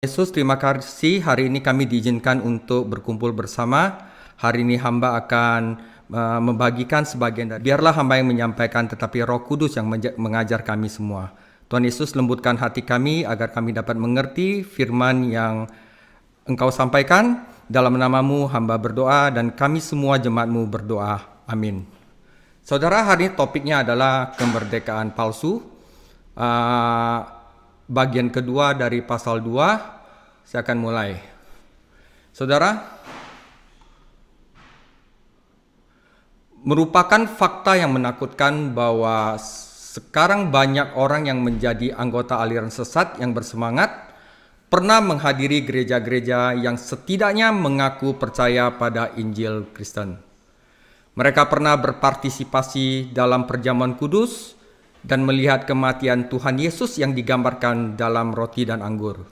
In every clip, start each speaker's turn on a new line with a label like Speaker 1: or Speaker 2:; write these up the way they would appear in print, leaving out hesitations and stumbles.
Speaker 1: Yesus, terima kasih hari ini kami diizinkan untuk berkumpul bersama. Hari ini hamba akan membagikan sebagian dari, biarlah hamba yang menyampaikan, tetapi Roh Kudus yang mengajar kami semua. Tuhan Yesus, lembutkan hati kami agar kami dapat mengerti firman yang Engkau sampaikan. Dalam namamu hamba berdoa dan kami semua jemaatmu berdoa. Amin. Saudara, hari ini topiknya adalah kemerdekaan palsu. Bagian kedua dari pasal 2, saya akan mulai. Saudara, merupakan fakta yang menakutkan bahwa sekarang banyak orang yang menjadi anggota aliran sesat yang bersemangat pernah menghadiri gereja-gereja yang setidaknya mengaku percaya pada Injil Kristen. Mereka pernah berpartisipasi dalam perjamuan kudus dan melihat kematian Tuhan Yesus yang digambarkan dalam roti dan anggur.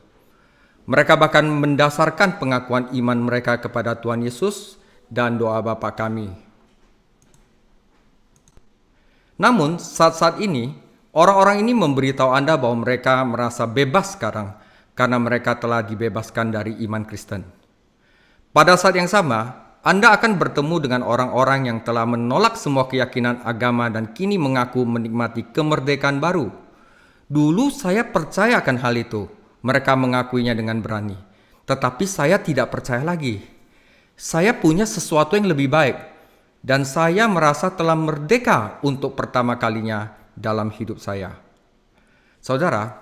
Speaker 1: Mereka bahkan mendasarkan pengakuan iman mereka kepada Tuhan Yesus dan doa Bapa kami. Namun saat-saat ini, orang-orang ini memberitahu Anda bahwa mereka merasa bebas sekarang karena mereka telah dibebaskan dari iman Kristen. Pada saat yang sama, Anda akan bertemu dengan orang-orang yang telah menolak semua keyakinan agama dan kini mengaku menikmati kemerdekaan baru. Dulu saya percaya akan hal itu. Mereka mengakuinya dengan berani. Tetapi saya tidak percaya lagi. Saya punya sesuatu yang lebih baik. Dan saya merasa telah merdeka untuk pertama kalinya dalam hidup saya. Saudara,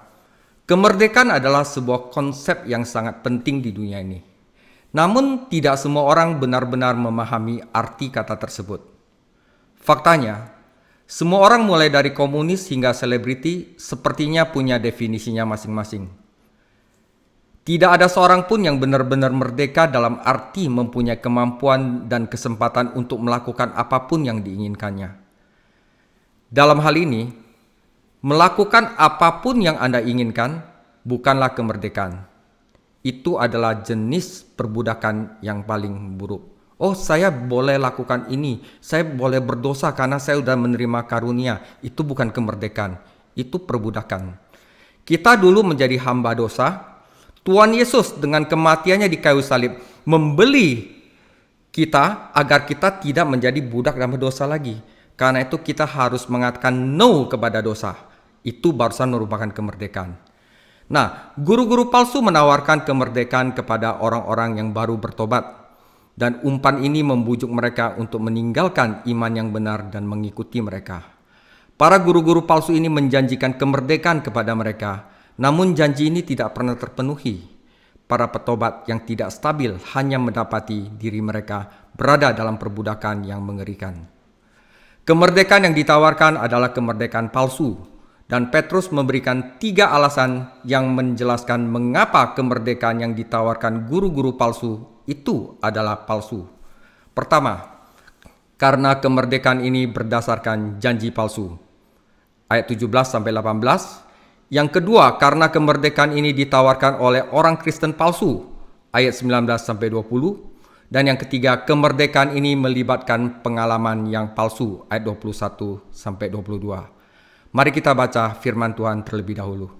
Speaker 1: kemerdekaan adalah sebuah konsep yang sangat penting di dunia ini. Namun tidak semua orang benar-benar memahami arti kata tersebut. Faktanya, semua orang mulai dari komunis hingga selebriti sepertinya punya definisinya masing-masing. Tidak ada seorang pun yang benar-benar merdeka dalam arti mempunyai kemampuan dan kesempatan untuk melakukan apapun yang diinginkannya. Dalam hal ini, melakukan apapun yang Anda inginkan bukanlah kemerdekaan. Itu adalah jenis perbudakan yang paling buruk. Oh, saya boleh lakukan ini. Saya boleh berdosa karena saya sudah menerima karunia. Itu bukan kemerdekaan. Itu perbudakan. Kita dulu menjadi hamba dosa. Tuhan Yesus dengan kematiannya di kayu salib membeli kita agar kita tidak menjadi budak dalam dosa lagi. Karena itu kita harus mengatakan no kepada dosa. Itu barusan merupakan kemerdekaan. Nah, guru-guru palsu menawarkan kemerdekaan kepada orang-orang yang baru bertobat. Dan umpan ini membujuk mereka untuk meninggalkan iman yang benar dan mengikuti mereka. Para guru-guru palsu ini menjanjikan kemerdekaan kepada mereka. Namun janji ini tidak pernah terpenuhi. Para petobat yang tidak stabil hanya mendapati diri mereka berada dalam perbudakan yang mengerikan. Kemerdekaan yang ditawarkan adalah kemerdekaan palsu. Dan Petrus memberikan 3 alasan yang menjelaskan mengapa kemerdekaan yang ditawarkan guru-guru palsu itu adalah palsu. Pertama, karena kemerdekaan ini berdasarkan janji palsu. Ayat 17-18. Yang kedua, karena kemerdekaan ini ditawarkan oleh orang Kristen palsu. Ayat 19-20. Dan yang ketiga, kemerdekaan ini melibatkan pengalaman yang palsu. Ayat 21-22. Mari kita baca firman Tuhan terlebih dahulu.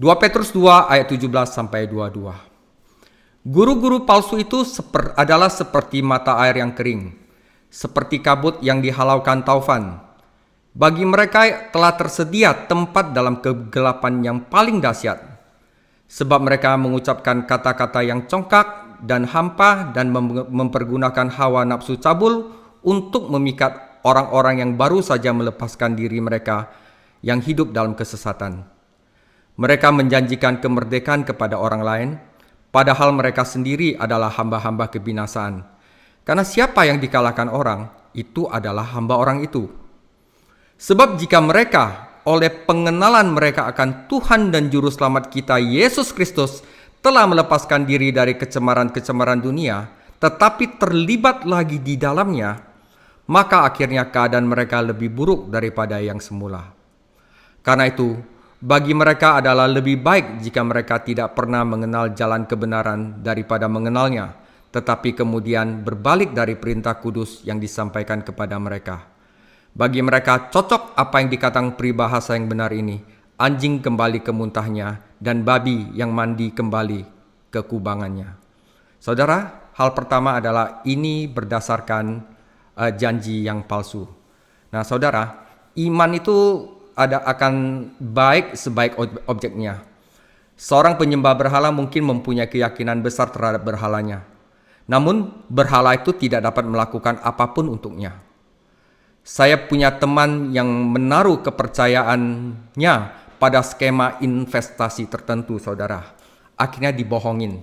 Speaker 1: 2 Petrus 2 ayat 17-22. Guru-guru palsu itu adalah seperti mata air yang kering, seperti kabut yang dihalaukan taufan. Bagi mereka telah tersedia tempat dalam kegelapan yang paling dahsyat. Sebab mereka mengucapkan kata-kata yang congkak dan hampa dan mempergunakan hawa nafsu cabul untuk memikat orang-orang yang baru saja melepaskan diri mereka yang hidup dalam kesesatan. Mereka menjanjikan kemerdekaan kepada orang lain, padahal mereka sendiri adalah hamba-hamba kebinasaan. Karena siapa yang dikalahkan orang, itu adalah hamba orang itu. Sebab jika mereka, oleh pengenalan mereka akan Tuhan dan Juru Selamat kita, Yesus Kristus, telah melepaskan diri dari kecemaran-kecemaran dunia, tetapi terlibat lagi di dalamnya, maka akhirnya keadaan mereka lebih buruk daripada yang semula. Karena itu, bagi mereka adalah lebih baik jika mereka tidak pernah mengenal jalan kebenaran daripada mengenalnya, tetapi kemudian berbalik dari perintah kudus yang disampaikan kepada mereka. Bagi mereka cocok apa yang dikatakan peribahasa yang benar ini, anjing kembali ke muntahnya, dan babi yang mandi kembali ke kubangannya. Saudara, hal pertama adalah ini berdasarkan janji yang palsu. Nah, saudara, iman itu akan baik sebaik objeknya. Seorang penyembah berhala mungkin mempunyai keyakinan besar terhadap berhalanya. Namun, berhala itu tidak dapat melakukan apapun untuknya. Saya punya teman yang menaruh kepercayaannya pada skema investasi tertentu, saudara. Akhirnya dibohongin.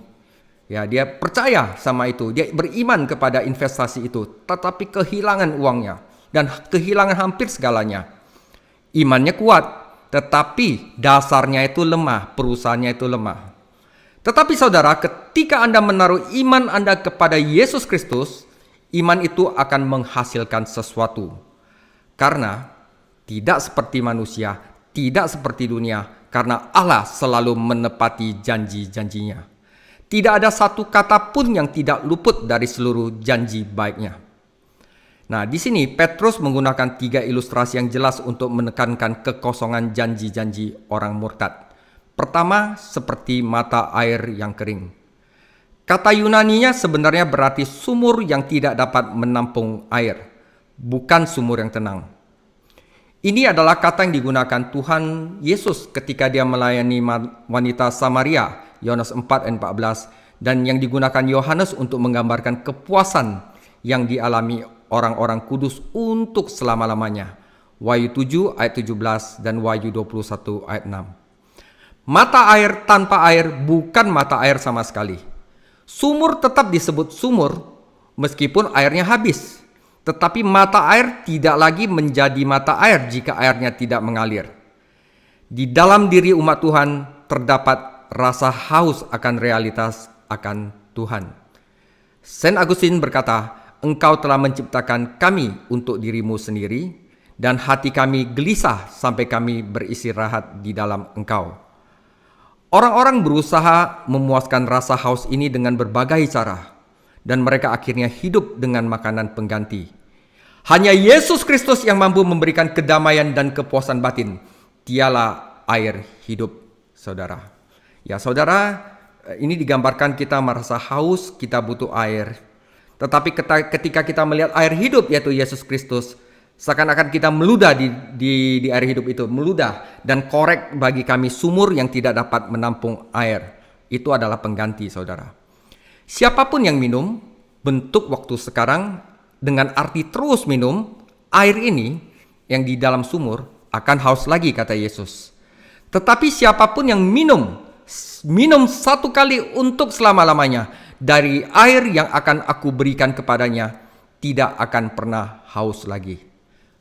Speaker 1: Ya, dia percaya sama itu, dia beriman kepada investasi itu, tetapi kehilangan uangnya dan kehilangan hampir segalanya. Imannya kuat, tetapi dasarnya itu lemah, perusahaannya itu lemah. Tetapi saudara, ketika Anda menaruh iman Anda kepada Yesus Kristus, iman itu akan menghasilkan sesuatu. Karena tidak seperti manusia, tidak seperti dunia, karena Allah selalu menepati janji-janjinya. Tidak ada satu kata pun yang tidak luput dari seluruh janji baiknya. Nah, di sini Petrus menggunakan 3 ilustrasi yang jelas untuk menekankan kekosongan janji-janji orang murtad. Pertama, seperti mata air yang kering. Kata Yunaninya sebenarnya berarti sumur yang tidak dapat menampung air, bukan sumur yang tenang. Ini adalah kata yang digunakan Tuhan Yesus ketika dia melayani wanita Samaria, Yohanes 4 ayat 14, dan yang digunakan Yohanes untuk menggambarkan kepuasan yang dialami orang-orang kudus untuk selama-lamanya. Wahyu 7 ayat 17 dan Wahyu 21 ayat 6. Mata air tanpa air bukan mata air sama sekali. Sumur tetap disebut sumur meskipun airnya habis. Tetapi mata air tidak lagi menjadi mata air jika airnya tidak mengalir. Di dalam diri umat Tuhan terdapat rasa haus akan realitas akan Tuhan. Saint Augustine berkata, "Engkau telah menciptakan kami untuk dirimu sendiri, dan hati kami gelisah sampai kami beristirahat di dalam Engkau." Orang-orang berusaha memuaskan rasa haus ini dengan berbagai cara, dan mereka akhirnya hidup dengan makanan pengganti. Hanya Yesus Kristus yang mampu memberikan kedamaian dan kepuasan batin. Dialah air hidup, saudara. Ya, saudara, ini digambarkan kita merasa haus, kita butuh air. Tetapi ketika kita melihat air hidup yaitu Yesus Kristus, seakan-akan kita meludah di air hidup itu, meludah dan korek bagi kami sumur yang tidak dapat menampung air. Itu adalah pengganti, saudara. Siapapun yang minum, bentuk waktu sekarang dengan arti terus minum air ini yang di dalam sumur akan haus lagi, kata Yesus. Tetapi siapapun yang minum satu kali untuk selama-lamanya dari air yang akan aku berikan kepadanya, tidak akan pernah haus lagi.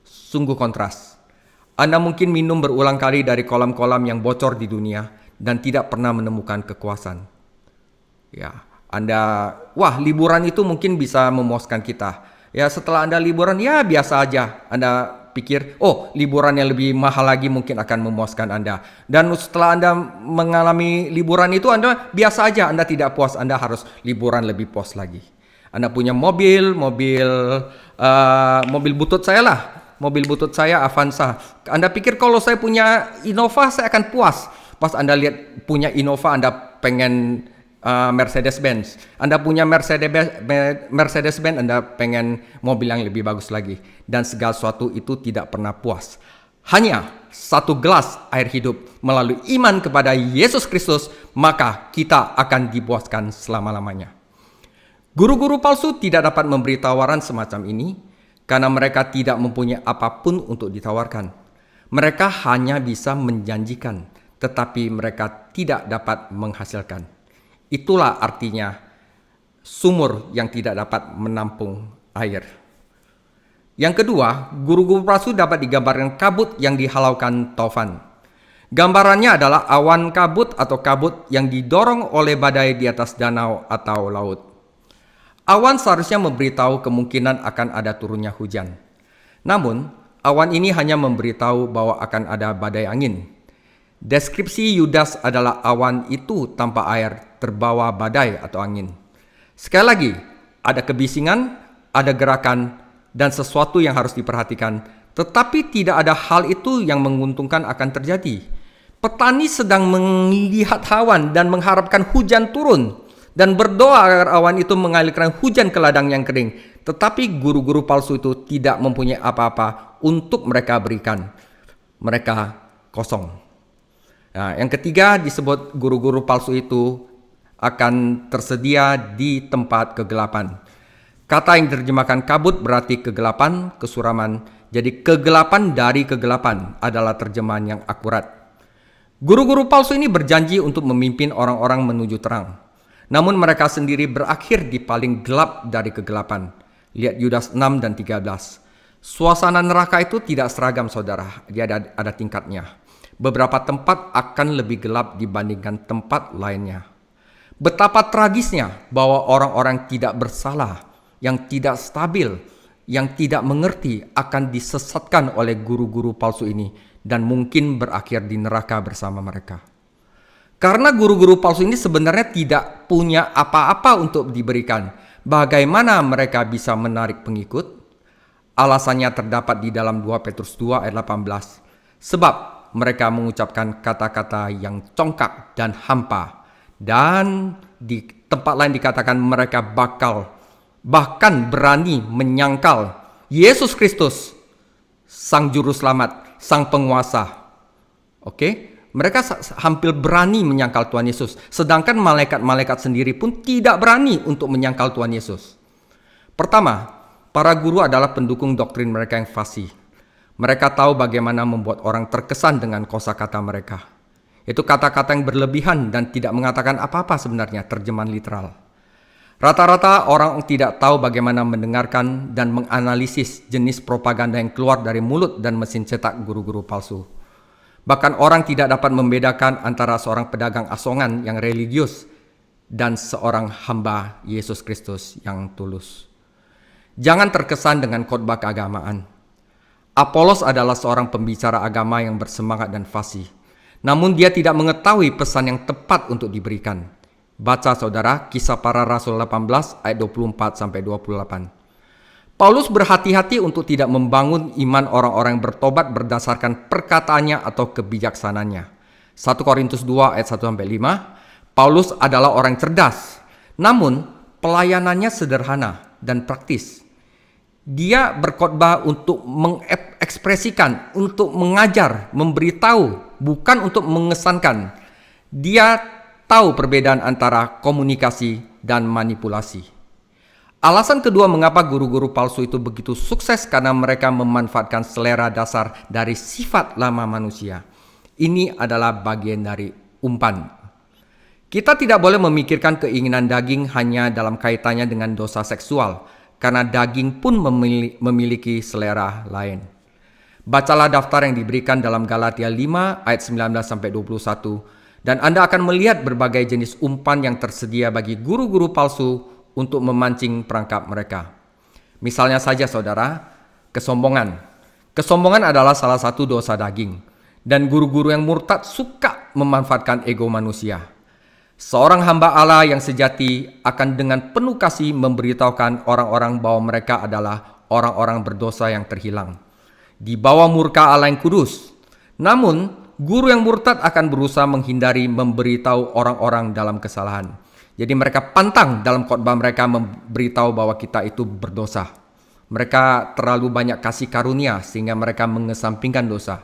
Speaker 1: Sungguh kontras. Anda mungkin minum berulang kali dari kolam-kolam yang bocor di dunia dan tidak pernah menemukan kekuasaan. Ya, liburan itu mungkin bisa memuaskan kita. Ya, setelah Anda liburan, ya biasa aja. Anda pikir, liburan yang lebih mahal lagi mungkin akan memuaskan Anda. Dan setelah Anda mengalami liburan itu, Anda biasa aja, Anda tidak puas, Anda harus liburan lebih puas lagi. Anda punya mobil butut saya lah. Mobil butut saya Avanza. Anda pikir kalau saya punya Innova, saya akan puas. Pas Anda lihat punya Innova, Anda pengen Mercedes-Benz. Anda punya Mercedes-Benz, Anda pengen mobil yang lebih bagus lagi. Dan segala sesuatu itu tidak pernah puas. Hanya satu gelas air hidup melalui iman kepada Yesus Kristus, maka kita akan dipuaskan selama-lamanya. Guru-guru palsu tidak dapat memberi tawaran semacam ini karena mereka tidak mempunyai apapun untuk ditawarkan. Mereka hanya bisa menjanjikan, tetapi mereka tidak dapat menghasilkan. Itulah artinya sumur yang tidak dapat menampung air. Yang kedua, guru-guru palsu dapat digambarkan kabut yang dihalaukan taufan. Gambarannya adalah awan kabut atau kabut yang didorong oleh badai di atas danau atau laut. Awan seharusnya memberitahu kemungkinan akan ada turunnya hujan. Namun, awan ini hanya memberitahu bahwa akan ada badai angin. Deskripsi Yudas adalah awan itu tanpa air terbawa badai atau angin. Sekali lagi, ada kebisingan, ada gerakan, dan sesuatu yang harus diperhatikan. Tetapi tidak ada hal itu yang menguntungkan akan terjadi. Petani sedang melihat awan dan mengharapkan hujan turun dan berdoa agar awan itu mengalirkan hujan ke ladang yang kering. Tetapi guru-guru palsu itu tidak mempunyai apa-apa untuk mereka berikan. Mereka kosong. Nah, yang ketiga disebut guru-guru palsu itu akan tersedia di tempat kegelapan. Kata yang diterjemahkan kabut berarti kegelapan, kesuraman. Jadi kegelapan dari kegelapan adalah terjemahan yang akurat. Guru-guru palsu ini berjanji untuk memimpin orang-orang menuju terang. Namun mereka sendiri berakhir di paling gelap dari kegelapan. Lihat Yudas 6 dan 13. Suasana neraka itu tidak seragam, saudara. Dia ada tingkatnya. Beberapa tempat akan lebih gelap dibandingkan tempat lainnya. Betapa tragisnya bahwa orang-orang tidak bersalah, yang tidak stabil, yang tidak mengerti akan disesatkan oleh guru-guru palsu ini dan mungkin berakhir di neraka bersama mereka. Karena guru-guru palsu ini sebenarnya tidak punya apa-apa untuk diberikan. Bagaimana mereka bisa menarik pengikut? Alasannya terdapat di dalam 2 Petrus 2 ayat 18. Sebab mereka mengucapkan kata-kata yang congkak dan hampa. Dan di tempat lain dikatakan mereka bahkan berani menyangkal Yesus Kristus, Sang Juru Selamat, Sang Penguasa. Oke? Mereka hampir berani menyangkal Tuhan Yesus. Sedangkan malaikat-malaikat sendiri pun tidak berani untuk menyangkal Tuhan Yesus. Pertama, para guru adalah pendukung doktrin mereka yang fasih. Mereka tahu bagaimana membuat orang terkesan dengan kosakata mereka. Itu kata-kata yang berlebihan dan tidak mengatakan apa-apa sebenarnya, terjemahan literal. Rata-rata orang tidak tahu bagaimana mendengarkan dan menganalisis jenis propaganda yang keluar dari mulut dan mesin cetak guru-guru palsu. Bahkan orang tidak dapat membedakan antara seorang pedagang asongan yang religius dan seorang hamba Yesus Kristus yang tulus. Jangan terkesan dengan khotbah keagamaan. Apolos adalah seorang pembicara agama yang bersemangat dan fasih. Namun dia tidak mengetahui pesan yang tepat untuk diberikan. Baca saudara Kisah Para Rasul 18 ayat 24-28. Paulus berhati-hati untuk tidak membangun iman orang-orang yang bertobat berdasarkan perkataannya atau kebijaksanaannya. 1 Korintus 2 ayat 1-5. Paulus adalah orang cerdas, namun pelayanannya sederhana dan praktis. Dia berkhotbah untuk mengekspresikan, untuk mengajar, memberitahu, bukan untuk mengesankan. Dia tahu perbedaan antara komunikasi dan manipulasi. Alasan kedua mengapa guru-guru palsu itu begitu sukses karena mereka memanfaatkan selera dasar dari sifat lama manusia. Ini adalah bagian dari umpan. Kita tidak boleh memikirkan keinginan daging hanya dalam kaitannya dengan dosa seksual, karena daging pun memiliki selera lain. Bacalah daftar yang diberikan dalam Galatia 5 ayat 19-21. Dan Anda akan melihat berbagai jenis umpan yang tersedia bagi guru-guru palsu untuk memancing perangkap mereka. Misalnya saja saudara, kesombongan. Kesombongan adalah salah satu dosa daging. Dan guru-guru yang murtad suka memanfaatkan ego manusia. Seorang hamba Allah yang sejati akan dengan penuh kasih memberitahukan orang-orang bahwa mereka adalah orang-orang berdosa yang terhilang. Di bawah murka Allah yang kudus. Namun, guru yang murtad akan berusaha menghindari memberitahu orang-orang dalam kesalahan. Jadi mereka pantang dalam khotbah mereka memberitahu bahwa kita itu berdosa. Mereka terlalu banyak kasih karunia sehingga mereka mengesampingkan dosa.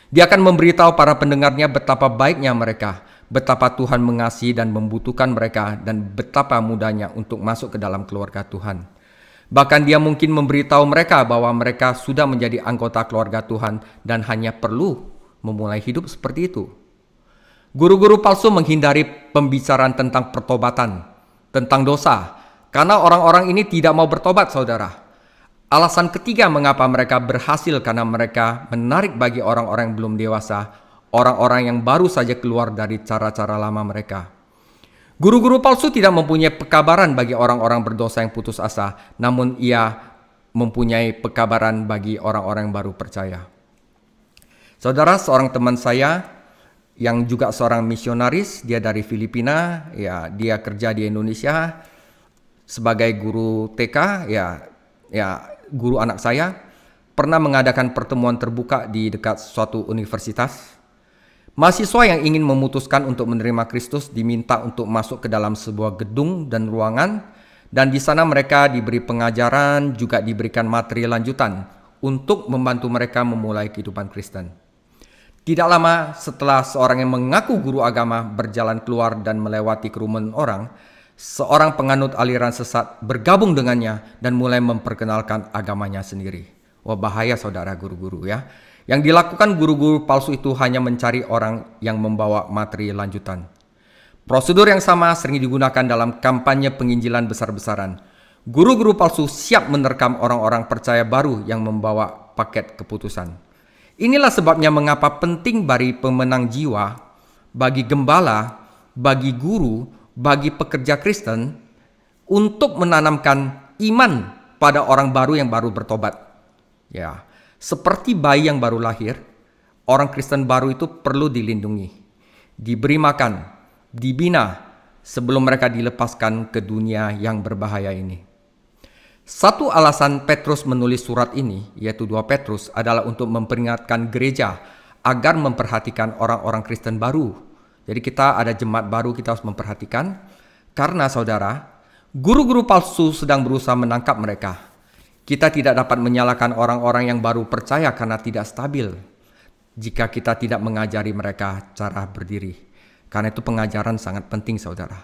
Speaker 1: Dia akan memberitahu para pendengarnya betapa baiknya mereka, betapa Tuhan mengasihi dan membutuhkan mereka, dan betapa mudahnya untuk masuk ke dalam keluarga Tuhan. Bahkan dia mungkin memberitahu mereka bahwa mereka sudah menjadi anggota keluarga Tuhan dan hanya perlu memulai hidup seperti itu. Guru-guru palsu menghindari pembicaraan tentang pertobatan, tentang dosa, karena orang-orang ini tidak mau bertobat, saudara. Alasan ketiga mengapa mereka berhasil karena mereka menarik bagi orang-orang yang belum dewasa, orang-orang yang baru saja keluar dari cara-cara lama mereka. Guru-guru palsu tidak mempunyai pekabaran bagi orang-orang berdosa yang putus asa, namun ia mempunyai pekabaran bagi orang-orang yang baru percaya. Saudara, seorang teman saya yang juga seorang misionaris, dia dari Filipina, ya dia kerja di Indonesia sebagai guru TK, ya guru anak saya, pernah mengadakan pertemuan terbuka di dekat suatu universitas. Mahasiswa yang ingin memutuskan untuk menerima Kristus diminta untuk masuk ke dalam sebuah gedung dan ruangan, dan di sana mereka diberi pengajaran, juga diberikan materi lanjutan untuk membantu mereka memulai kehidupan Kristen. Tidak lama setelah seorang yang mengaku guru agama berjalan keluar dan melewati kerumunan orang, seorang penganut aliran sesat bergabung dengannya dan mulai memperkenalkan agamanya sendiri. Wah, bahaya saudara guru-guru ya. Yang dilakukan guru-guru palsu itu hanya mencari orang yang membawa materi lanjutan. Prosedur yang sama sering digunakan dalam kampanye penginjilan besar-besaran. Guru-guru palsu siap menerkam orang-orang percaya baru yang membawa paket keputusan. Inilah sebabnya mengapa penting bagi pemenang jiwa, bagi gembala, bagi guru, bagi pekerja Kristen untuk menanamkan iman pada orang baru yang baru bertobat. Ya, seperti bayi yang baru lahir, orang Kristen baru itu perlu dilindungi, diberi makan, dibina sebelum mereka dilepaskan ke dunia yang berbahaya ini. Satu alasan Petrus menulis surat ini, yaitu 2 Petrus, adalah untuk memperingatkan gereja agar memperhatikan orang-orang Kristen baru. Jadi kita ada jemaat baru, kita harus memperhatikan. Karena saudara, guru-guru palsu sedang berusaha menangkap mereka. Kita tidak dapat menyalahkan orang-orang yang baru percaya karena tidak stabil jika kita tidak mengajari mereka cara berdiri. Karena itu pengajaran sangat penting saudara.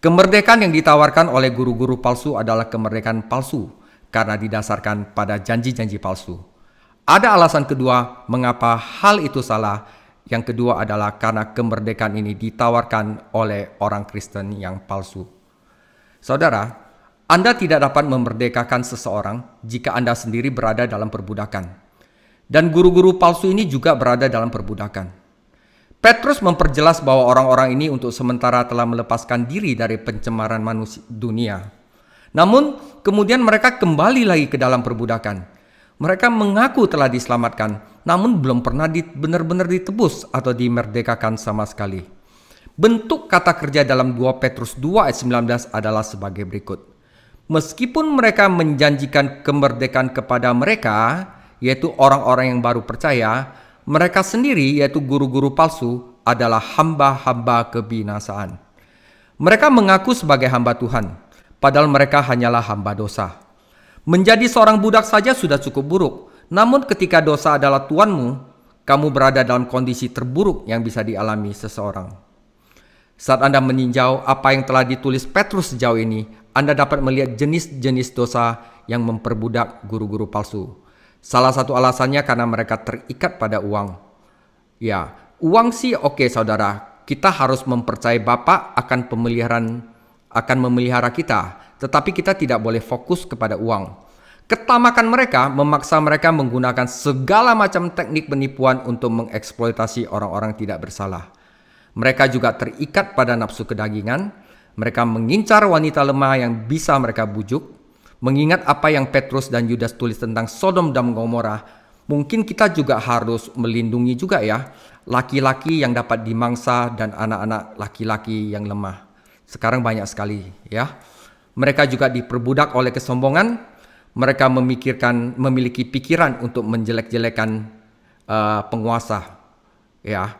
Speaker 1: Kemerdekaan yang ditawarkan oleh guru-guru palsu adalah kemerdekaan palsu karena didasarkan pada janji-janji palsu. Ada alasan kedua mengapa hal itu salah. Yang kedua adalah karena kemerdekaan ini ditawarkan oleh orang Kristen yang palsu. Saudara, Anda tidak dapat memerdekakan seseorang jika Anda sendiri berada dalam perbudakan. Dan guru-guru palsu ini juga berada dalam perbudakan. Petrus memperjelas bahwa orang-orang ini untuk sementara telah melepaskan diri dari pencemaran manusia dunia. Namun, kemudian mereka kembali lagi ke dalam perbudakan. Mereka mengaku telah diselamatkan, namun belum pernah benar-benar ditebus atau dimerdekakan sama sekali. Bentuk kata kerja dalam 2 Petrus 2 ayat 19 adalah sebagai berikut. Meskipun mereka menjanjikan kemerdekaan kepada mereka, yaitu orang-orang yang baru percaya, mereka sendiri, yaitu guru-guru palsu, adalah hamba-hamba kebinasaan. Mereka mengaku sebagai hamba Tuhan, padahal mereka hanyalah hamba dosa. Menjadi seorang budak saja sudah cukup buruk, namun ketika dosa adalah tuanmu, kamu berada dalam kondisi terburuk yang bisa dialami seseorang. Saat Anda meninjau apa yang telah ditulis Petrus sejauh ini, Anda dapat melihat jenis-jenis dosa yang memperbudak guru-guru palsu. Salah satu alasannya karena mereka terikat pada uang. Ya, uang sih oke saudara. Kita harus mempercayai Bapa akan memelihara kita. Tetapi kita tidak boleh fokus kepada uang. Ketamakan mereka memaksa mereka menggunakan segala macam teknik penipuan untuk mengeksploitasi orang-orang tidak bersalah. Mereka juga terikat pada nafsu kedagingan. Mereka mengincar wanita lemah yang bisa mereka bujuk. Mengingat apa yang Petrus dan Yudas tulis tentang Sodom dan Gomora, mungkin kita juga harus melindungi juga ya, laki-laki yang dapat dimangsa dan anak-anak laki-laki yang lemah. Sekarang banyak sekali ya. Mereka juga diperbudak oleh kesombongan. Mereka memiliki pikiran untuk menjelek-jelekan penguasa ya,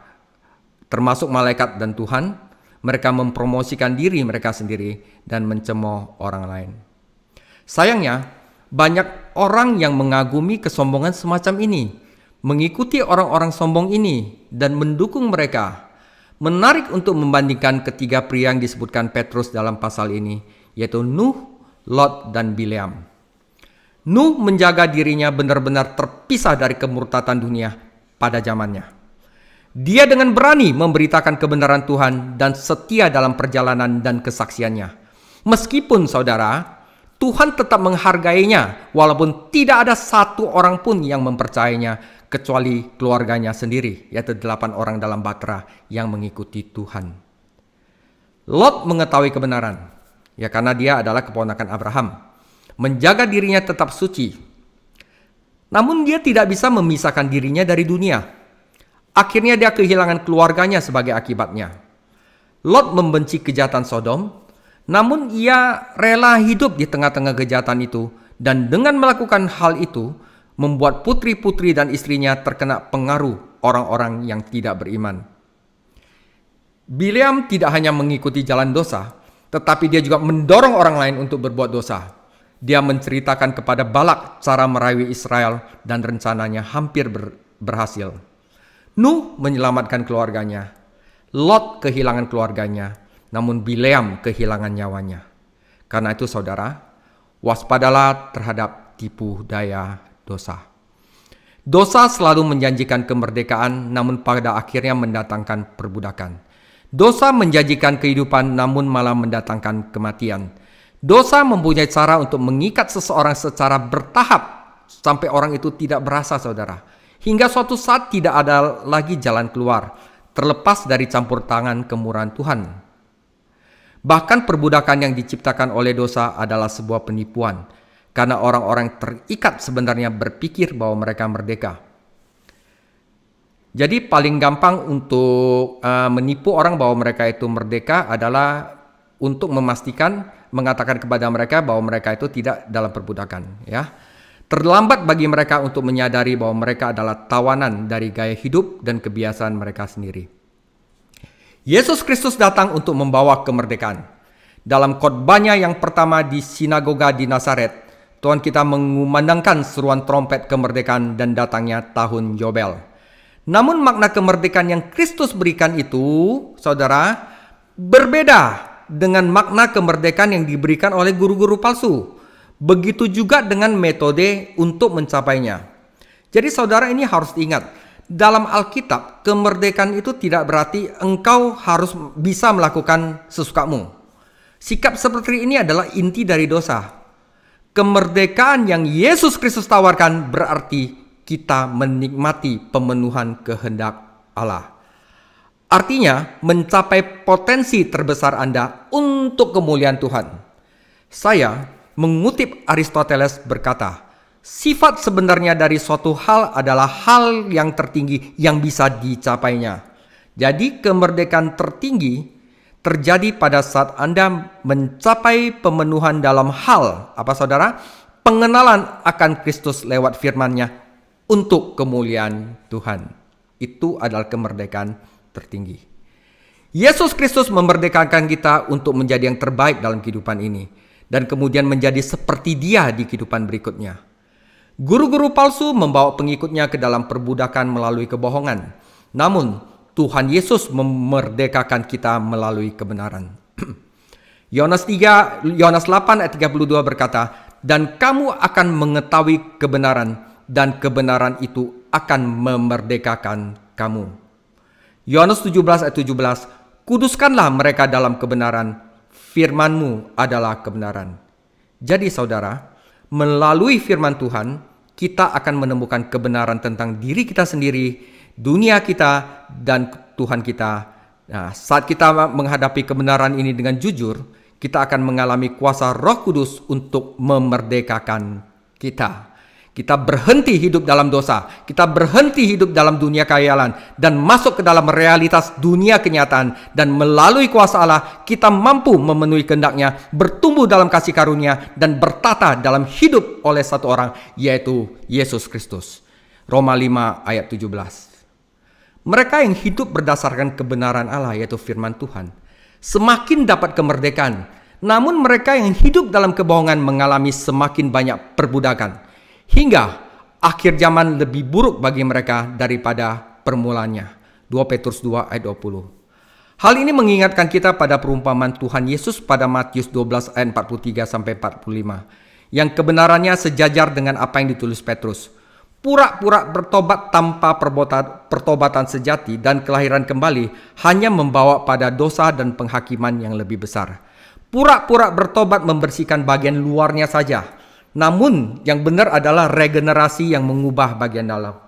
Speaker 1: termasuk malaikat dan Tuhan. Mereka mempromosikan diri mereka sendiri dan mencemooh orang lain. Sayangnya, banyak orang yang mengagumi kesombongan semacam ini, mengikuti orang-orang sombong ini, dan mendukung mereka. Menarik untuk membandingkan ketiga pria yang disebutkan Petrus dalam pasal ini, yaitu Nuh, Lot, dan Bileam. Nuh menjaga dirinya benar-benar terpisah dari kemurtatan dunia pada zamannya. Dia dengan berani memberitakan kebenaran Tuhan dan setia dalam perjalanan dan kesaksiannya. Meskipun saudara, Tuhan tetap menghargainya walaupun tidak ada satu orang pun yang mempercayainya kecuali keluarganya sendiri, yaitu 8 orang dalam Batra yang mengikuti Tuhan. Lot mengetahui kebenaran, ya karena dia adalah keponakan Abraham. Menjaga dirinya tetap suci. Namun dia tidak bisa memisahkan dirinya dari dunia. Akhirnya dia kehilangan keluarganya sebagai akibatnya. Lot membenci kejahatan Sodom. Namun ia rela hidup di tengah-tengah kejahatan itu, dan dengan melakukan hal itu membuat putri-putri dan istrinya terkena pengaruh orang-orang yang tidak beriman. Bileam tidak hanya mengikuti jalan dosa, tetapi dia juga mendorong orang lain untuk berbuat dosa. Dia menceritakan kepada Balak cara merayu Israel dan rencananya hampir berhasil. Nuh menyelamatkan keluarganya. Lot kehilangan keluarganya, namun Bileam kehilangan nyawanya. Karena itu saudara, waspadalah terhadap tipu daya dosa. Dosa selalu menjanjikan kemerdekaan, namun pada akhirnya mendatangkan perbudakan. Dosa menjanjikan kehidupan, namun malah mendatangkan kematian. Dosa mempunyai cara untuk mengikat seseorang secara bertahap, sampai orang itu tidak berasa, saudara. Hingga suatu saat tidak ada lagi jalan keluar, terlepas dari campur tangan kemurahan Tuhan. Bahkan perbudakan yang diciptakan oleh dosa adalah sebuah penipuan, karena orang-orang terikat sebenarnya berpikir bahwa mereka merdeka. Jadi paling gampang untuk menipu orang bahwa mereka itu merdeka adalah untuk mengatakan kepada mereka bahwa mereka itu tidak dalam perbudakan. Ya, terlambat bagi mereka untuk menyadari bahwa mereka adalah tawanan dari gaya hidup dan kebiasaan mereka sendiri. Yesus Kristus datang untuk membawa kemerdekaan. Dalam khotbahnya yang pertama di sinagoga di Nazaret, Tuhan kita mengumandangkan seruan trompet kemerdekaan dan datangnya tahun Yobel. Namun makna kemerdekaan yang Kristus berikan itu, saudara, berbeda dengan makna kemerdekaan yang diberikan oleh guru-guru palsu. Begitu juga dengan metode untuk mencapainya. Jadi saudara, ini harus diingat. Dalam Alkitab, kemerdekaan itu tidak berarti engkau harus bisa melakukan sesukamu. Sikap seperti ini adalah inti dari dosa. Kemerdekaan yang Yesus Kristus tawarkan berarti kita menikmati pemenuhan kehendak Allah. Artinya, mencapai potensi terbesar Anda untuk kemuliaan Tuhan. Saya mengutip Aristoteles berkata, sifat sebenarnya dari suatu hal adalah hal yang tertinggi yang bisa dicapainya. Jadi, kemerdekaan tertinggi terjadi pada saat Anda mencapai pemenuhan dalam hal, apa saudara? Pengenalan akan Kristus lewat firman-Nya untuk kemuliaan Tuhan. Itu adalah kemerdekaan tertinggi. Yesus Kristus memerdekakan kita untuk menjadi yang terbaik dalam kehidupan ini, dan kemudian menjadi seperti Dia di kehidupan berikutnya. Guru-guru palsu membawa pengikutnya ke dalam perbudakan melalui kebohongan. Namun, Tuhan Yesus memerdekakan kita melalui kebenaran. Yohanes 8 ayat 32 berkata, dan kamu akan mengetahui kebenaran, dan kebenaran itu akan memerdekakan kamu. Yohanes 17 ayat 17, kuduskanlah mereka dalam kebenaran, firman-Mu adalah kebenaran. Jadi saudara, melalui firman Tuhan, kita akan menemukan kebenaran tentang diri kita sendiri, dunia kita, dan Tuhan kita. Nah, saat kita menghadapi kebenaran ini dengan jujur, kita akan mengalami kuasa Roh Kudus untuk memerdekakan kita. Kita berhenti hidup dalam dosa, kita berhenti hidup dalam dunia khayalan, dan masuk ke dalam realitas dunia kenyataan. Dan melalui kuasa Allah, kita mampu memenuhi kehendak-Nya, bertumbuh dalam kasih karunia, dan bertata dalam hidup oleh satu orang, yaitu Yesus Kristus. Roma 5 ayat 17. Mereka yang hidup berdasarkan kebenaran Allah, yaitu firman Tuhan, semakin dapat kemerdekaan. Namun mereka yang hidup dalam kebohongan mengalami semakin banyak perbudakan, hingga akhir zaman lebih buruk bagi mereka daripada permulaannya. 2 Petrus 2 ayat 20. Hal ini mengingatkan kita pada perumpamaan Tuhan Yesus pada Matius 12 ayat 43-45, yang kebenarannya sejajar dengan apa yang ditulis Petrus. Pura-pura bertobat tanpa pertobatan sejati dan kelahiran kembali hanya membawa pada dosa dan penghakiman yang lebih besar. Pura-pura bertobat membersihkan bagian luarnya saja, namun yang benar adalah regenerasi yang mengubah bagian dalam.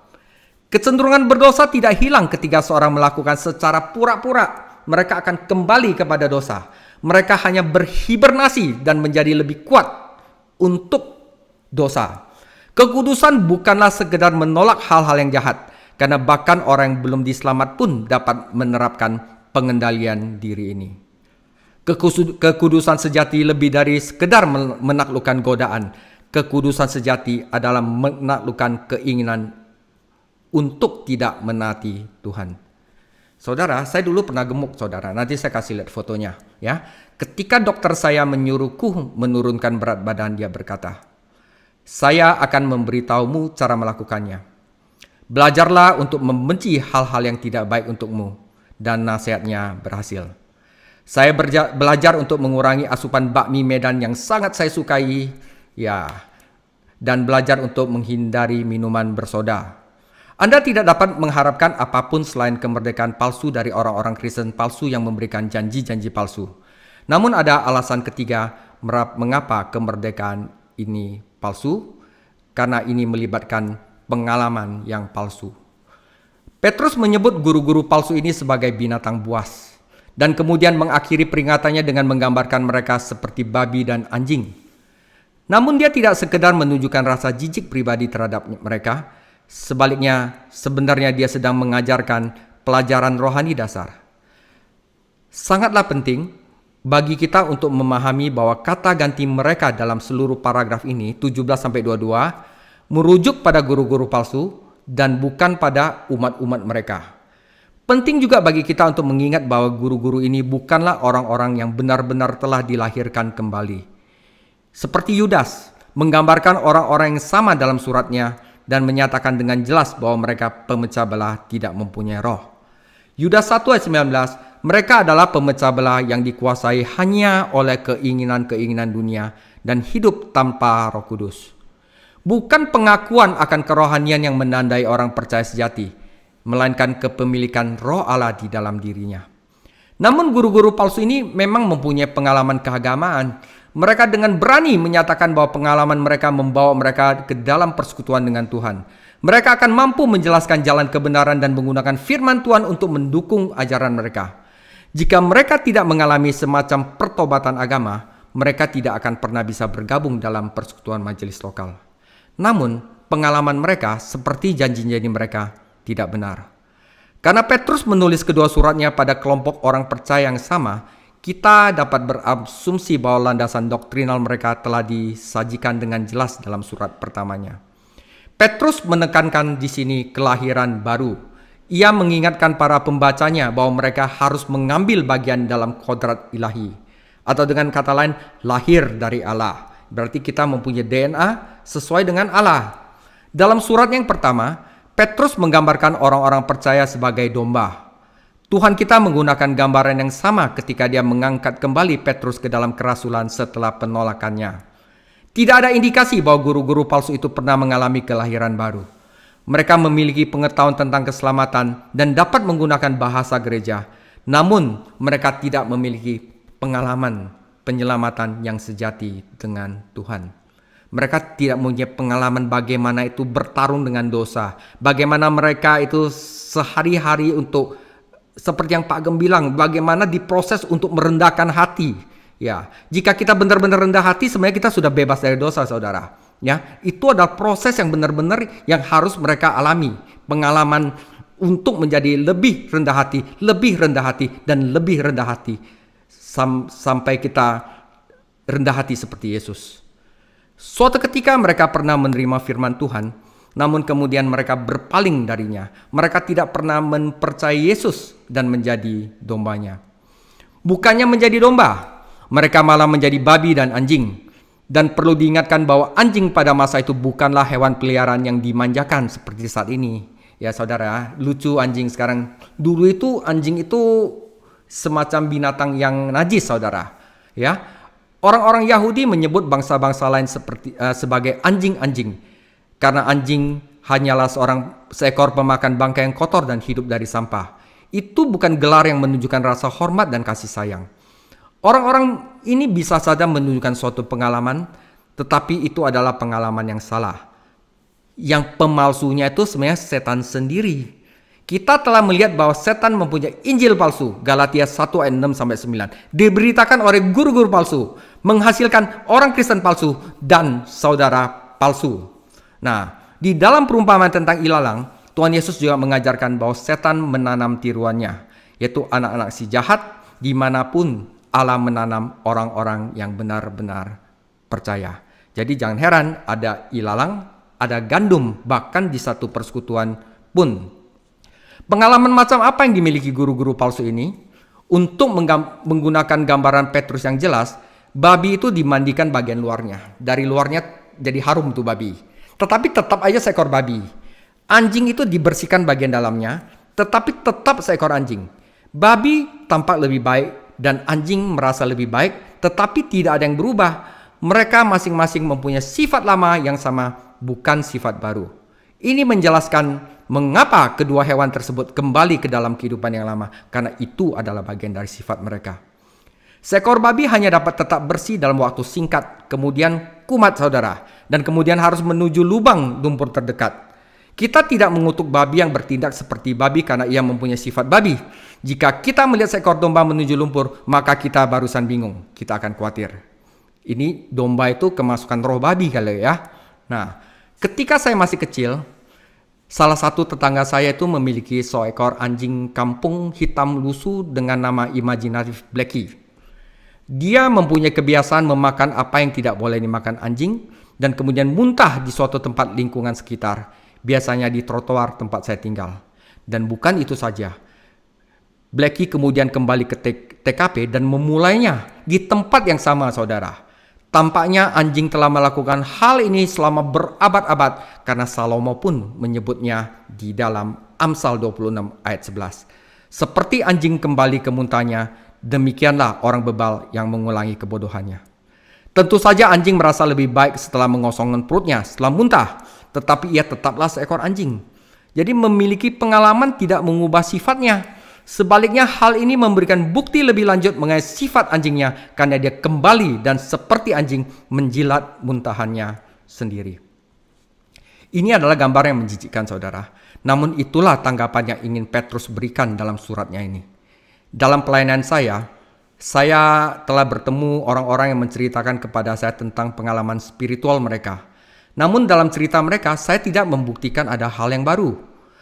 Speaker 1: Kecenderungan berdosa tidak hilang ketika seorang melakukan secara pura-pura. Mereka akan kembali kepada dosa. Mereka hanya berhibernasi dan menjadi lebih kuat untuk dosa. Kekudusan bukanlah sekedar menolak hal-hal yang jahat, karena bahkan orang yang belum diselamat pun dapat menerapkan pengendalian diri ini. Kekudusan sejati lebih dari sekedar menaklukkan godaan. Kekudusan sejati adalah menaklukkan keinginan untuk tidak menaati Tuhan. Saudara, saya dulu pernah gemuk, saudara. Nanti saya kasih lihat fotonya, ya. Ketika dokter saya menyuruhku menurunkan berat badan, dia berkata, "Saya akan memberitahumu cara melakukannya. Belajarlah untuk membenci hal-hal yang tidak baik untukmu." Dan nasihatnya berhasil. Saya belajar untuk mengurangi asupan bakmi Medan yang sangat saya sukai, ya, dan belajar untuk menghindari minuman bersoda. Anda tidak dapat mengharapkan apapun selain kemerdekaan palsu dari orang-orang Kristen palsu yang memberikan janji-janji palsu. Namun ada alasan ketiga mengapa kemerdekaan ini palsu, karena ini melibatkan pengalaman yang palsu. Petrus menyebut guru-guru palsu ini sebagai binatang buas, dan kemudian mengakhiri peringatannya dengan menggambarkan mereka seperti babi dan anjing. Namun dia tidak sekedar menunjukkan rasa jijik pribadi terhadap mereka. Sebaliknya, sebenarnya dia sedang mengajarkan pelajaran rohani dasar. Sangatlah penting bagi kita untuk memahami bahwa kata ganti mereka dalam seluruh paragraf ini 17-22 merujuk pada guru-guru palsu dan bukan pada umat-umat mereka. Penting juga bagi kita untuk mengingat bahwa guru-guru ini bukanlah orang-orang yang benar-benar telah dilahirkan kembali. Seperti Yudas, menggambarkan orang-orang yang sama dalam suratnya dan menyatakan dengan jelas bahwa mereka pemecah belah tidak mempunyai roh. Yudas 1 ayat 19, mereka adalah pemecah belah yang dikuasai hanya oleh keinginan-keinginan dunia dan hidup tanpa Roh Kudus. Bukan pengakuan akan kerohanian yang menandai orang percaya sejati, melainkan kepemilikan Roh Allah di dalam dirinya. Namun guru-guru palsu ini memang mempunyai pengalaman keagamaan. Mereka dengan berani menyatakan bahwa pengalaman mereka membawa mereka ke dalam persekutuan dengan Tuhan. Mereka akan mampu menjelaskan jalan kebenaran dan menggunakan firman Tuhan untuk mendukung ajaran mereka. Jika mereka tidak mengalami semacam pertobatan agama, mereka tidak akan pernah bisa bergabung dalam persekutuan majelis lokal. Namun, pengalaman mereka seperti janji-janji mereka tidak benar. Karena Petrus menulis kedua suratnya pada kelompok orang percaya yang sama, kita dapat berasumsi bahwa landasan doktrinal mereka telah disajikan dengan jelas dalam surat pertamanya. Petrus menekankan di sini kelahiran baru. Ia mengingatkan para pembacanya bahwa mereka harus mengambil bagian dalam kodrat ilahi. Atau dengan kata lain, lahir dari Allah. Berarti kita mempunyai DNA sesuai dengan Allah. Dalam surat yang pertama, Petrus menggambarkan orang-orang percaya sebagai domba. Tuhan kita menggunakan gambaran yang sama ketika dia mengangkat kembali Petrus ke dalam kerasulan setelah penolakannya. Tidak ada indikasi bahwa guru-guru palsu itu pernah mengalami kelahiran baru. Mereka memiliki pengetahuan tentang keselamatan dan dapat menggunakan bahasa gereja. Namun mereka tidak memiliki pengalaman penyelamatan yang sejati dengan Tuhan. Mereka tidak mempunyai pengalaman bagaimana itu bertarung dengan dosa. Bagaimana mereka itu sehari-hari untuk, seperti yang Pak Gem bilang, bagaimana diproses untuk merendahkan hati. Ya, jika kita benar-benar rendah hati, sebenarnya kita sudah bebas dari dosa, saudara. Ya, itu adalah proses yang benar-benar yang harus mereka alami. Pengalaman untuk menjadi lebih rendah hati, dan lebih rendah hati. Sampai kita rendah hati seperti Yesus. Suatu ketika mereka pernah menerima firman Tuhan, namun kemudian mereka berpaling darinya. Mereka tidak pernah mempercayai Yesus dan menjadi dombanya. Bukannya menjadi domba, mereka malah menjadi babi dan anjing. Dan perlu diingatkan bahwa anjing pada masa itu bukanlah hewan peliharaan yang dimanjakan seperti saat ini. Ya saudara, lucu anjing sekarang. Dulu itu anjing itu semacam binatang yang najis, saudara. Ya, orang-orang Yahudi menyebut bangsa-bangsa lain sebagai anjing-anjing. Karena anjing hanyalah seekor pemakan bangkai yang kotor dan hidup dari sampah. Itu bukan gelar yang menunjukkan rasa hormat dan kasih sayang. Orang-orang ini bisa saja menunjukkan suatu pengalaman, tetapi itu adalah pengalaman yang salah. Yang pemalsunya itu sebenarnya setan sendiri. Kita telah melihat bahwa setan mempunyai Injil palsu, Galatia 1 ayat 6-9. Diberitakan oleh guru-guru palsu, menghasilkan orang Kristen palsu dan saudara palsu. Nah, di dalam perumpamaan tentang ilalang, Tuhan Yesus juga mengajarkan bahwa setan menanam tiruannya, yaitu anak-anak si jahat, dimanapun Allah menanam orang-orang yang benar-benar percaya. Jadi jangan heran ada ilalang, ada gandum, bahkan di satu persekutuan pun. Pengalaman macam apa yang dimiliki guru-guru palsu ini? Untuk menggunakan gambaran Petrus yang jelas, babi itu dimandikan bagian luarnya. Dari luarnya jadi harum tuh babi. Tetapi tetap aja seekor babi. Anjing itu dibersihkan bagian dalamnya, tetapi tetap seekor anjing. Babi tampak lebih baik dan anjing merasa lebih baik, tetapi tidak ada yang berubah. Mereka masing-masing mempunyai sifat lama yang sama, bukan sifat baru. Ini menjelaskan mengapa kedua hewan tersebut kembali ke dalam kehidupan yang lama, karena itu adalah bagian dari sifat mereka. Seekor babi hanya dapat tetap bersih dalam waktu singkat, kemudian kumat saudara, dan kemudian harus menuju lubang lumpur terdekat. Kita tidak mengutuk babi yang bertindak seperti babi karena ia mempunyai sifat babi. Jika kita melihat seekor domba menuju lumpur, maka kita barusan bingung. Kita akan khawatir. Ini domba itu kemasukan roh babi kali ya. Nah, ketika saya masih kecil, salah satu tetangga saya itu memiliki seekor anjing kampung hitam lusuh dengan nama imajinatif Blackie. Dia mempunyai kebiasaan memakan apa yang tidak boleh dimakan anjing dan kemudian muntah di suatu tempat lingkungan sekitar. Biasanya di trotoar tempat saya tinggal. Dan bukan itu saja. Blackie kemudian kembali ke TKP dan memulainya di tempat yang sama saudara. Tampaknya anjing telah melakukan hal ini selama berabad-abad karena Salomo pun menyebutnya di dalam Amsal 26 ayat 11. Seperti anjing kembali ke muntahnya, demikianlah orang bebal yang mengulangi kebodohannya. Tentu saja anjing merasa lebih baik setelah mengosongkan perutnya, setelah muntah. Tetapi ia tetaplah seekor anjing. Jadi memiliki pengalaman tidak mengubah sifatnya. Sebaliknya hal ini memberikan bukti lebih lanjut mengenai sifat anjingnya karena dia kembali dan seperti anjing menjilat muntahannya sendiri. Ini adalah gambar yang menjijikkan saudara. Namun itulah tanggapan yang ingin Petrus berikan dalam suratnya ini. Dalam pelayanan saya telah bertemu orang-orang yang menceritakan kepada saya tentang pengalaman spiritual mereka. Namun dalam cerita mereka, saya tidak membuktikan ada hal yang baru.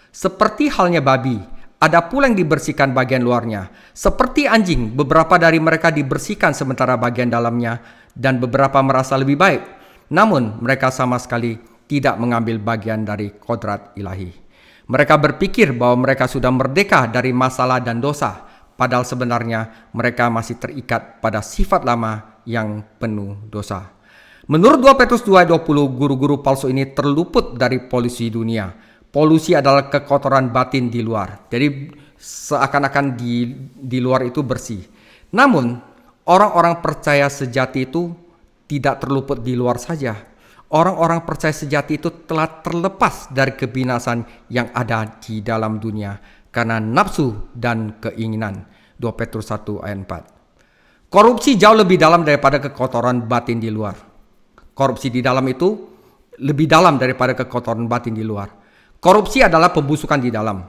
Speaker 1: Seperti halnya babi, ada pula yang dibersihkan bagian luarnya. Seperti anjing, beberapa dari mereka dibersihkan sementara bagian dalamnya, dan beberapa merasa lebih baik. Namun mereka sama sekali tidak mengambil bagian dari kodrat ilahi. Mereka berpikir bahwa mereka sudah merdeka dari masalah dan dosa, padahal sebenarnya mereka masih terikat pada sifat lama yang penuh dosa. Menurut 2 Petrus 2:20, guru-guru palsu ini terluput dari polusi dunia. Polusi adalah kekotoran batin di luar. Jadi seakan-akan di luar itu bersih. Namun, orang-orang percaya sejati itu tidak terluput di luar saja. Orang-orang percaya sejati itu telah terlepas dari kebinasan yang ada di dalam dunia karena nafsu dan keinginan. 2 Petrus 1 ayat 4. Korupsi jauh lebih dalam daripada kekotoran batin di luar. Korupsi di dalam itu lebih dalam daripada kekotoran batin di luar. Korupsi adalah pembusukan di dalam.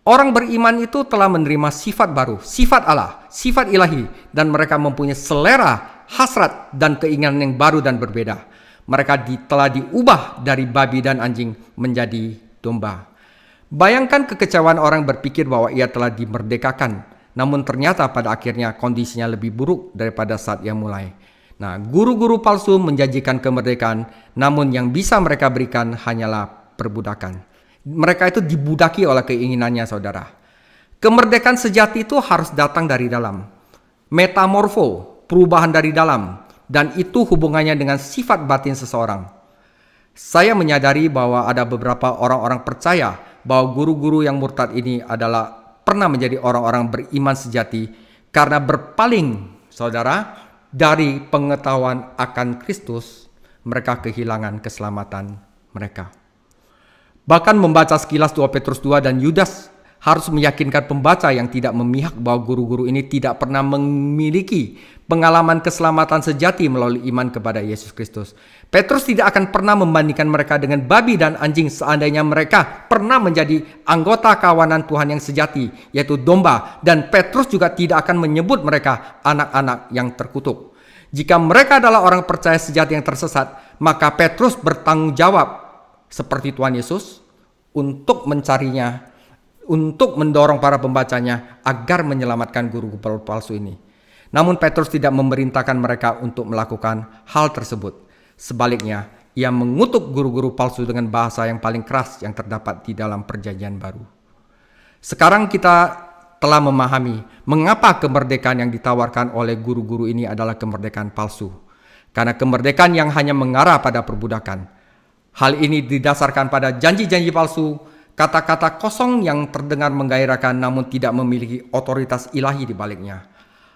Speaker 1: Orang beriman itu telah menerima sifat baru, sifat Allah, sifat ilahi, dan mereka mempunyai selera, hasrat, dan keinginan yang baru dan berbeda. Mereka telah diubah dari babi dan anjing menjadi domba. Bayangkan kekecewaan orang berpikir bahwa ia telah dimerdekakan, namun ternyata pada akhirnya kondisinya lebih buruk daripada saat ia mulai. Nah, guru-guru palsu menjanjikan kemerdekaan, namun yang bisa mereka berikan hanyalah perbudakan. Mereka itu dibudaki oleh keinginannya, saudara. Kemerdekaan sejati itu harus datang dari dalam. Metamorfo, perubahan dari dalam, dan itu hubungannya dengan sifat batin seseorang. Saya menyadari bahwa ada beberapa orang-orang percaya bahwa guru-guru yang murtad ini adalah pernah menjadi orang-orang beriman sejati karena berpaling, saudara, dari pengetahuan akan Kristus, mereka kehilangan keselamatan mereka. Bahkan membaca sekilas 2 Petrus 2 dan Yudas harus meyakinkan pembaca yang tidak memihak bahwa guru-guru ini tidak pernah memiliki pengalaman keselamatan sejati melalui iman kepada Yesus Kristus. Petrus tidak akan pernah membandingkan mereka dengan babi dan anjing seandainya mereka pernah menjadi anggota kawanan Tuhan yang sejati, yaitu domba. Dan Petrus juga tidak akan menyebut mereka anak-anak yang terkutuk. Jika mereka adalah orang percaya sejati yang tersesat, maka Petrus bertanggung jawab seperti Tuhan Yesus untuk mencarinya, untuk mendorong para pembacanya agar menyelamatkan guru palsu ini. Namun Petrus tidak memerintahkan mereka untuk melakukan hal tersebut. Sebaliknya, ia mengutuk guru-guru palsu dengan bahasa yang paling keras yang terdapat di dalam Perjanjian Baru. Sekarang kita telah memahami mengapa kemerdekaan yang ditawarkan oleh guru-guru ini adalah kemerdekaan palsu. Karena kemerdekaan yang hanya mengarah pada perbudakan. Hal ini didasarkan pada janji-janji palsu, kata-kata kosong yang terdengar menggairahkan namun tidak memiliki otoritas ilahi di baliknya.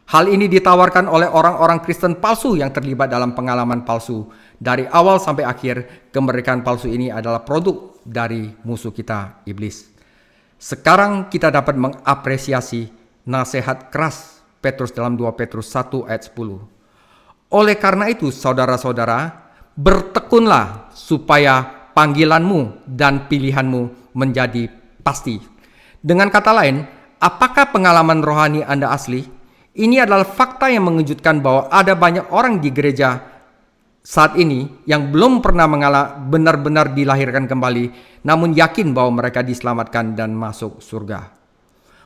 Speaker 1: Hal ini ditawarkan oleh orang-orang Kristen palsu yang terlibat dalam pengalaman palsu. Dari awal sampai akhir, kemerdekaan palsu ini adalah produk dari musuh kita, iblis. Sekarang kita dapat mengapresiasi nasihat keras Petrus dalam 2 Petrus 1 ayat 10. Oleh karena itu, saudara-saudara, bertekunlah supaya panggilanmu dan pilihanmu menjadi pasti. Dengan kata lain, apakah pengalaman rohani Anda asli? Ini adalah fakta yang mengejutkan bahwa ada banyak orang di gereja saat ini yang belum pernah benar-benar dilahirkan kembali, namun yakin bahwa mereka diselamatkan dan masuk surga.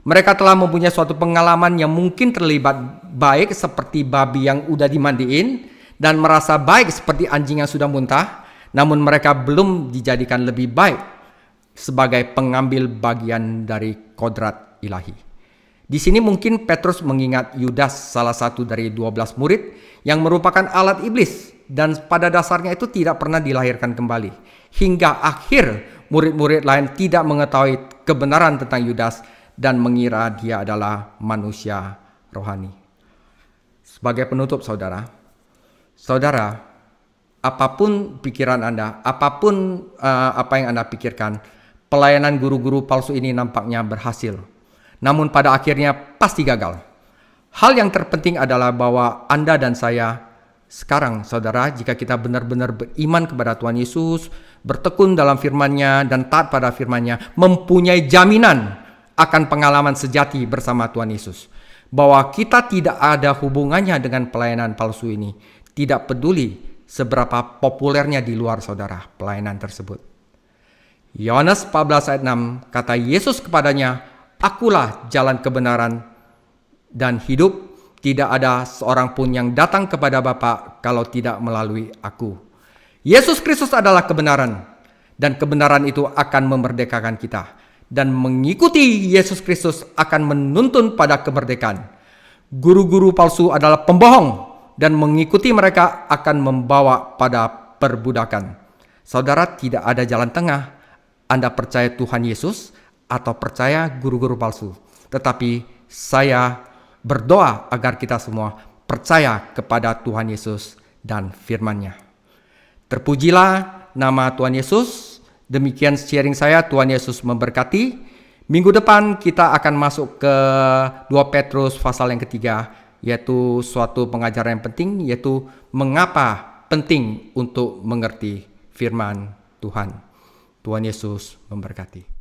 Speaker 1: Mereka telah mempunyai suatu pengalaman yang mungkin terlibat baik seperti babi yang udah dimandiin dan merasa baik seperti anjing yang sudah muntah, namun mereka belum dijadikan lebih baik sebagai pengambil bagian dari kodrat ilahi. Di sini mungkin Petrus mengingat Yudas, salah satu dari 12 murid yang merupakan alat iblis dan pada dasarnya itu tidak pernah dilahirkan kembali. Hingga akhir murid-murid lain tidak mengetahui kebenaran tentang Yudas dan mengira dia adalah manusia rohani. Sebagai penutup saudara, apapun pikiran Anda, apapun apa yang Anda pikirkan, pelayanan guru-guru palsu ini nampaknya berhasil. Namun pada akhirnya pasti gagal. Hal yang terpenting adalah bahwa Anda dan saya sekarang, saudara, jika kita benar-benar beriman kepada Tuhan Yesus, bertekun dalam firman-Nya dan taat pada firman-Nya, mempunyai jaminan akan pengalaman sejati bersama Tuhan Yesus. Bahwa kita tidak ada hubungannya dengan pelayanan palsu ini. Tidak peduli seberapa populernya di luar saudara pelayanan tersebut. Yohanes 14 ayat 6 kata Yesus kepadanya, "Akulah jalan kebenaran dan hidup. Tidak ada seorang pun yang datang kepada Bapa kalau tidak melalui aku." Yesus Kristus adalah kebenaran. Dan kebenaran itu akan memerdekakan kita. Dan mengikuti Yesus Kristus akan menuntun pada kemerdekaan. Guru-guru palsu adalah pembohong. Dan mengikuti mereka akan membawa pada perbudakan. Saudara, tidak ada jalan tengah. Anda percaya Tuhan Yesus atau percaya guru-guru palsu. Tetapi saya berdoa agar kita semua percaya kepada Tuhan Yesus dan firman-Nya. Terpujilah nama Tuhan Yesus. Demikian sharing saya, Tuhan Yesus memberkati. Minggu depan kita akan masuk ke 2 Petrus pasal yang ketiga, yaitu suatu pengajaran yang penting, yaitu mengapa penting untuk mengerti firman Tuhan. Tuhan Yesus memberkati.